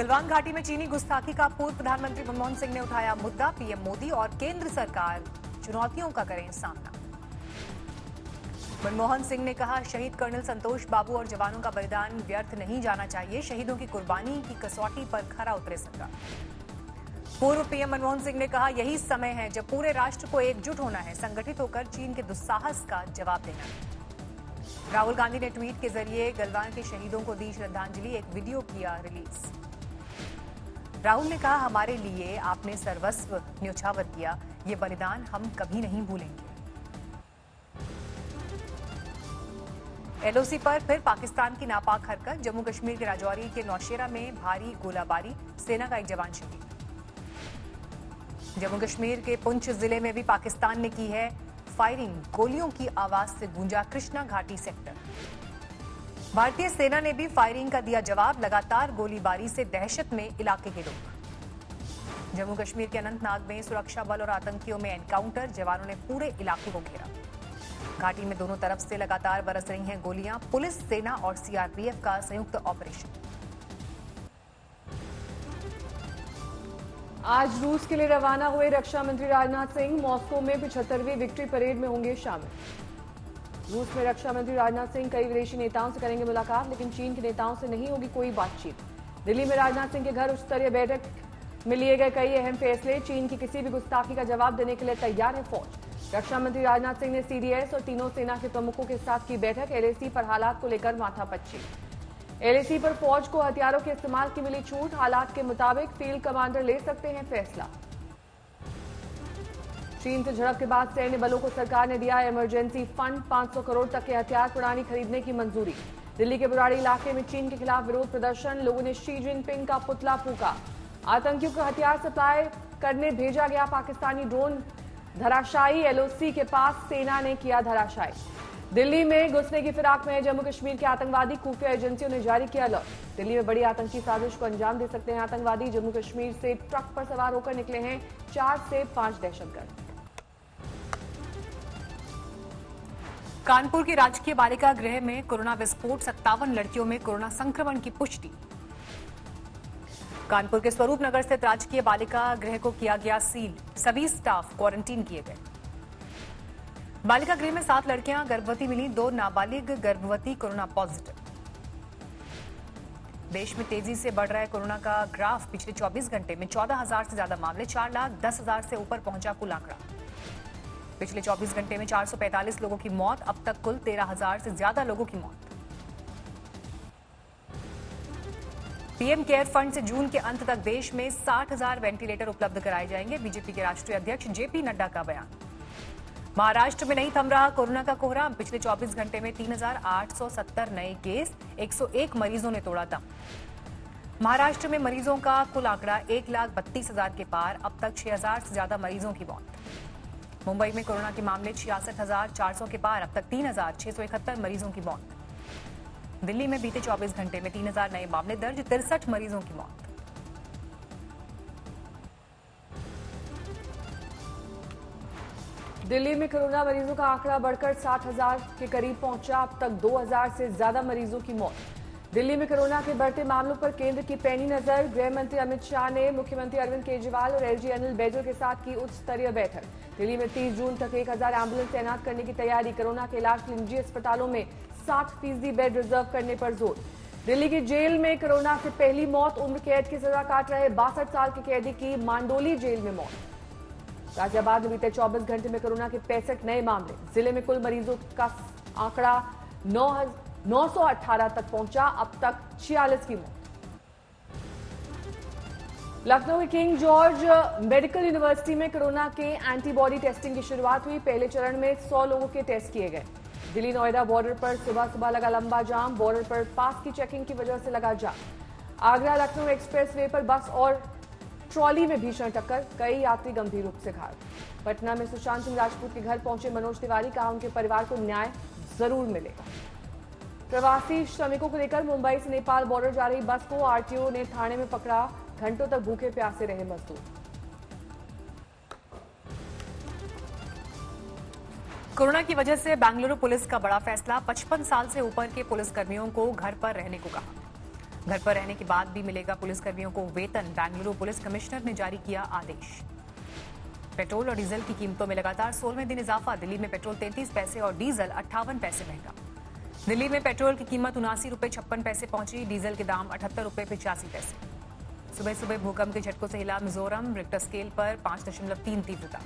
गलवान घाटी में चीनी गुस्ताखी का पूर्व प्रधानमंत्री मनमोहन सिंह ने उठाया मुद्दा। पीएम मोदी और केंद्र सरकार चुनौतियों का करें सामना। मनमोहन सिंह ने कहा, शहीद कर्नल संतोष बाबू और जवानों का बलिदान व्यर्थ नहीं जाना चाहिए। शहीदों की कुर्बानी की कसौटी पर खरा उतरे सरकार। पूर्व पीएम मनमोहन सिंह ने कहा, यही समय है जब पूरे राष्ट्र को एकजुट होना है, संगठित होकर चीन के दुस्साहस का जवाब देना है। राहुल गांधी ने ट्वीट के जरिए गलवान के शहीदों को दी श्रद्धांजलि, एक वीडियो किया रिलीज। राहुल ने कहा, हमारे लिए आपने सर्वस्व न्योछावर किया, ये बलिदान हम कभी नहीं भूलेंगे। एलओसी पर फिर पाकिस्तान की नापाक हरकत। जम्मू कश्मीर के राजौरी के नौशेरा में भारी गोलाबारी, सेना का एक जवान शहीद। जम्मू कश्मीर के पुंछ जिले में भी पाकिस्तान ने की है फायरिंग, गोलियों की आवाज से गूंजा कृष्णा घाटी सेक्टर। भारतीय सेना ने भी फायरिंग का दिया जवाब, लगातार गोलीबारी से दहशत में इलाके के लोग। जम्मू कश्मीर के अनंतनाग में सुरक्षा बल और आतंकियों में एनकाउंटर, जवानों ने पूरे इलाके को घेरा। घाटी में दोनों तरफ से लगातार बरस रही हैं गोलियां, पुलिस, सेना और सीआरपीएफ का संयुक्त ऑपरेशन। आज रूस के लिए रवाना हुए रक्षा मंत्री राजनाथ सिंह मॉस्को में 75वीं विक्ट्री परेड में होंगे शामिल। रूस में रक्षा मंत्री राजनाथ सिंह कई विदेशी नेताओं से करेंगे मुलाकात, लेकिन चीन के नेताओं से नहीं होगी कोई बातचीत। दिल्ली में राजनाथ सिंह के घर उच्च स्तरीय बैठक में लिए गए कई अहम फैसले। चीन की किसी भी गुस्ताखी का जवाब देने के लिए तैयार है फौज। रक्षा मंत्री राजनाथ सिंह ने सीडीएस और तीनों सेना के प्रमुखों के साथ की बैठक। एलएसी पर हालात को लेकर माथापच्ची। एलएसी पर फौज को हथियारों के इस्तेमाल की मिली छूट, हालात के मुताबिक फील्ड कमांडर ले सकते हैं फैसला। चीन से झड़प के बाद सैन्य बलों को सरकार ने दिया इमरजेंसी फंड, 500 करोड़ तक के हथियार प्रणाली खरीदने की मंजूरी। दिल्ली के बुराड़ी इलाके में चीन के खिलाफ विरोध प्रदर्शन, लोगों ने शी जिनपिंग का पुतला फूंका। आतंकियों को हथियार सप्लाई करने भेजा गया पाकिस्तानी ड्रोन धराशायी, एलओसी के पास सेना ने किया धराशायी। दिल्ली में घुसने की फिराक में जम्मू कश्मीर के आतंकवादी, खुफिया एजेंसियों ने जारी किया अलर्ट। दिल्ली में बड़ी आतंकी साजिश को अंजाम दे सकते हैं आतंकवादी। जम्मू कश्मीर से ट्रक पर सवार होकर निकले हैं 4 से 5 दहशतगर्द। कानपुर की राजकीय बालिका गृह में कोरोना विस्फोट, 57 लड़कियों में कोरोना संक्रमण की पुष्टि। कानपुर के स्वरूप नगर स्थित राजकीय बालिका गृह को किया गया सील, सभी स्टाफ क्वारंटीन किए गए। बालिका गृह में 7 लड़कियां गर्भवती मिली, 2 नाबालिग गर्भवती कोरोना पॉजिटिव। देश में तेजी से बढ़ रहा है कोरोना का ग्राफ। पिछले 24 घंटे में 14,000 से ज्यादा मामले, 4,10,000 से ऊपर पहुंचा कुल आंकड़ा। पिछले 24 घंटे में 445 लोगों की मौत, अब तक कुल 13,000 से ज्यादा लोगों की मौत। पीएम केयर फंड से जून के अंत तक देश में 60,000 वेंटिलेटर उपलब्ध कराए जाएंगे, बीजेपी के राष्ट्रीय अध्यक्ष जेपी नड्डा का बयान। महाराष्ट्र में नहीं थम रहा कोरोना का कोहरा। पिछले 24 घंटे में 3,870 नए केस, 101 मरीजों ने तोड़ा दम। महाराष्ट्र में मरीजों का कुल आंकड़ा 1,32,000 के पार, अब तक 6,000 से ज्यादा मरीजों की मौत। मुंबई में कोरोना के मामले 66,400 के पार, अब तक 3,671 मरीजों की मौत। दिल्ली में बीते 24 घंटे में 3,000 नए मामले दर्ज, 63 मरीजों की मौत। दिल्ली में कोरोना मरीजों का आंकड़ा बढ़कर 60,000 के करीब पहुंचा, अब तक 2,000 से ज्यादा मरीजों की मौत। दिल्ली में कोरोना के बढ़ते मामलों पर केंद्र की पैनी नजर। गृह मंत्री अमित शाह ने मुख्यमंत्री अरविंद केजरीवाल और एलजी अनिल बैजल के साथ की उच्च स्तरीय बैठक। दिल्ली में 30 जून तक 1,000 एम्बुलेंस तैनात करने की तैयारी। कोरोना के इलाज के लिए निजी अस्पतालों में 60% बेड रिजर्व करने पर जोर। दिल्ली की जेल में कोरोना से पहली मौत, उम्र कैद की सजा काट रहे 62 साल के कैदी की मांडोली जेल में मौत। गाजियाबाद में बीते 24 घंटे में कोरोना के 65 नए मामले। जिले में कुल मरीजों का आंकड़ा 918 तक पहुंचा, अब तक 46 की मौत। लखनऊ के किंग जॉर्ज मेडिकल यूनिवर्सिटी में कोरोना के एंटीबॉडी टेस्टिंग की शुरुआत हुई। पहले चरण में 100 लोगों के टेस्ट किए गए। दिल्ली नोएडा बॉर्डर पर सुबह सुबह लगा लंबा जाम, बॉर्डर पर पास की चेकिंग की वजह से लगा जाम। आगरा लखनऊ एक्सप्रेसवे पर बस और ट्रॉली में भीषण टक्कर, कई यात्री गंभीर रूप से घायल। पटना में सुशांत सिंह राजपूत के घर पहुंचे मनोज तिवारी, कहा उनके परिवार को न्याय जरूर मिलेगा। प्रवासी श्रमिकों को लेकर मुंबई से नेपाल बॉर्डर जा रही बस को आरटीओ ने थाने में पकड़ा, घंटों तक भूखे प्यासे रहे मजदूर। कोरोना की वजह से बेंगलुरु पुलिस का बड़ा फैसला, 55 साल से ऊपर के पुलिसकर्मियों को घर पर रहने को कहा। घर पर रहने के बाद भी मिलेगा पुलिसकर्मियों को वेतन, बेंगलुरु पुलिस कमिश्नर ने जारी किया आदेश। पेट्रोल और डीजल की कीमतों में लगातार 16वें दिन इजाफा। दिल्ली में पेट्रोल 33 पैसे और डीजल 58 पैसे महंगा। दिल्ली में पेट्रोल की कीमत 79 रुपये 56 पैसे पहुंची। डीजल के दाम 78 रुपये 85 पैसे। सुबह सुबह भूकंप के झटकों से हिला मिजोरम। रिक्टर स्केल पर 5.3 तीव्रता।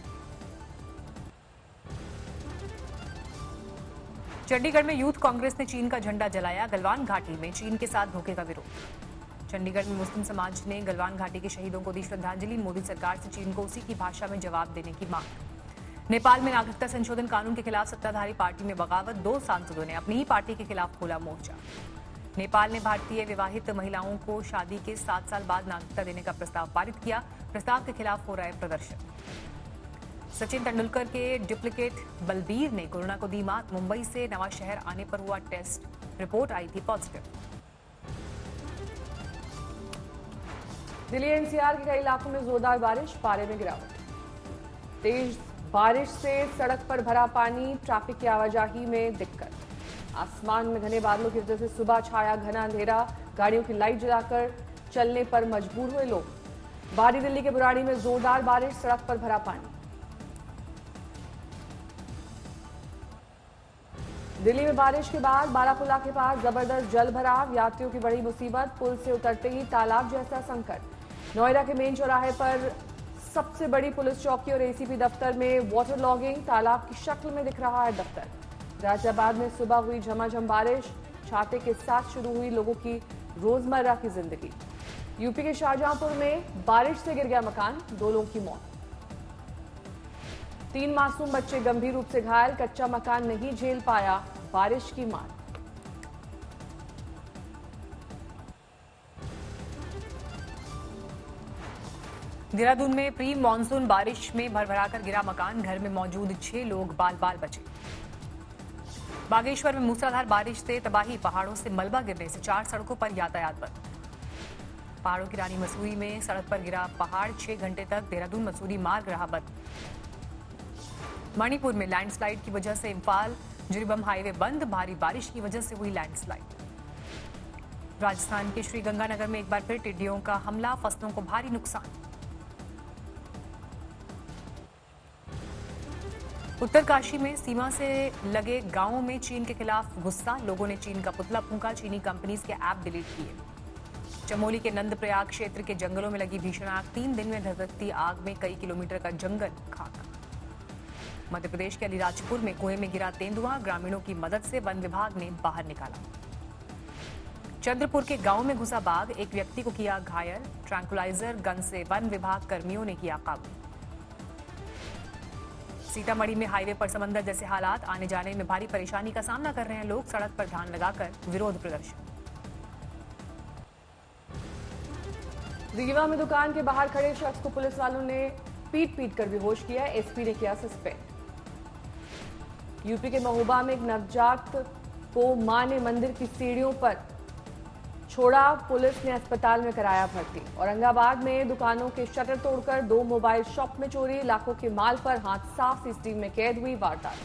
चंडीगढ़ में यूथ कांग्रेस ने चीन का झंडा जलाया। गलवान घाटी में चीन के साथ धोखे का विरोध। चंडीगढ़ में मुस्लिम समाज ने गलवान घाटी के शहीदों को दी श्रद्धांजलि। मोदी सरकार से चीन को उसी की भाषा में जवाब देने की मांग। नेपाल में नागरिकता संशोधन कानून के खिलाफ सत्ताधारी पार्टी में बगावत। 2 सांसदों ने अपनी ही पार्टी के खिलाफ खोला मोर्चा। नेपाल ने भारतीय विवाहित महिलाओं को शादी के 7 साल बाद नागरिकता देने का प्रस्ताव पारित किया। प्रस्ताव के खिलाफ हो रहा है प्रदर्शन। सचिन तेंदुलकर के डुप्लीकेट बलबीर ने कोरोना को दी मात। मुंबई से नवा शहर आने पर हुआ टेस्ट, रिपोर्ट आई थी पॉजिटिव। दिल्ली एनसीआर के कई इलाकों में जोरदार बारिश, पारे में गिरावट। तेज बारिश से सड़क पर भरा पानी, ट्रैफिक की आवाजाही में दिक्कत। आसमान में घने बादलों की वजह से सुबह छाया घना अंधेरा। गाड़ियों की लाइट जलाकर चलने पर मजबूर हुए लोग। बाहरी दिल्ली के बुराड़ी में जोरदार बारिश, सड़क पर भरा पानी। दिल्ली में बारिश के बाद बारापुला के पास जबरदस्त जल भराव। यात्रियों की बड़ी मुसीबत, पुल से उतरते ही तालाब जैसा संकट। नोएडा के मेन चौराहे पर सबसे बड़ी पुलिस चौकी और एसीपी दफ्तर में वाटर लॉगिंग। तालाब की शक्ल में दिख रहा है दफ्तर। गाजियाबाद में सुबह हुई झमाझम बारिश, छाते के साथ शुरू हुई लोगों की रोजमर्रा की जिंदगी। यूपी के शाहजहांपुर में बारिश से गिर गया मकान, 2 लोगों की मौत। 3 मासूम बच्चे गंभीर रूप से घायल। कच्चा मकान नहीं झेल पाया बारिश की मार। देहरादून में प्री मानसून बारिश में भरभराकर गिरा मकान। घर में मौजूद 6 लोग बाल बाल बचे। बागेश्वर में मूसलाधार बारिश से तबाही। पहाड़ों से मलबा गिरने से 4 सड़कों पर यातायात बंद। पहाड़ों की रानी मसूरी में सड़क पर गिरा पहाड़। 6 घंटे तक देहरादून मसूरी मार्ग रहा बंद। मणिपुर में लैंडस्लाइड की वजह से इम्फाल जिरीबम हाईवे बंद। भारी बारिश की वजह से हुई लैंडस्लाइड। राजस्थान के श्रीगंगानगर में एक बार फिर टिड्डियों का हमला, फसलों को भारी नुकसान। उत्तरकाशी में सीमा से लगे गांवों में चीन के खिलाफ गुस्सा। लोगों ने चीन का पुतला फूंका। चीनी कंपनीज के ऐप डिलीट किए। चमोली के नंदप्रयाग क्षेत्र के जंगलों में लगी भीषण आग। 3 दिन में धधकती आग में कई किलोमीटर का जंगल खाक। मध्य प्रदेश के अलीराजपुर में कुएं में गिरा तेंदुआ। ग्रामीणों की मदद से वन विभाग ने बाहर निकाला। चंद्रपुर के गांव में घुसा बाघ, एक व्यक्ति को किया घायल। ट्रैंकुलाइजर गन से वन विभाग कर्मियों ने किया काबू। सीतामढ़ी में हाईवे पर समंदर जैसे हालात। आने जाने में भारी परेशानी का सामना कर रहे हैं लोग। सड़क पर ध्यान लगाकर विरोध प्रदर्शन। रीवा में दुकान के बाहर खड़े शख्स को पुलिस वालों ने पीट कर बेहोश किया। एसपी ने किया सस्पेंड। यूपी के महोबा में एक नवजात को मां ने मंदिर की सीढ़ियों पर छोड़ा। पुलिस ने अस्पताल में कराया भर्ती। औरंगाबाद में दुकानों के शटर तोड़कर 2 मोबाइल शॉप में चोरी। लाखों के माल पर हाथ साफ। सीसीटीवी में कैद हुई वारदात।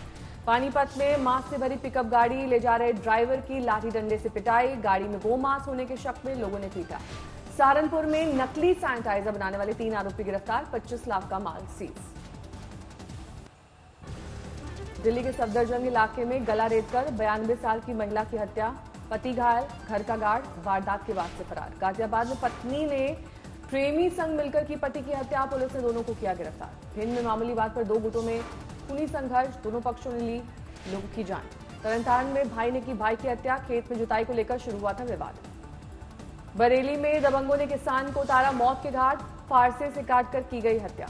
पानीपत में मांस से भरी पिकअप गाड़ी ले जा रहे ड्राइवर की लाठी डंडे से पिटाई। गाड़ी में गोमांस होने के शक में लोगों ने पीटा। सहारनपुर में नकली सैनिटाइजर बनाने वाले 3 आरोपी गिरफ्तार। 25 लाख का माल सीज। दिल्ली के सफदरजंग इलाके में गला रेतकर 92 साल की महिला की हत्या। पति घायल, घर का गार्ड वारदात के बाद से फरार। गाजियाबाद में पत्नी ने प्रेमी संग मिलकर की पति की हत्या। पुलिस ने दोनों को किया गिरफ्तार। भिंड में मामूली बात पर 2 गुटों में खूनी संघर्ष। दोनों पक्षों ने ली लोगों की जान। तरनतारन में भाई ने की भाई की हत्या। खेत में जुताई को लेकर शुरू हुआ था विवाद। बरेली में दबंगों ने किसान को उतारा मौत के घाट। फारसे से काटकर की गई हत्या।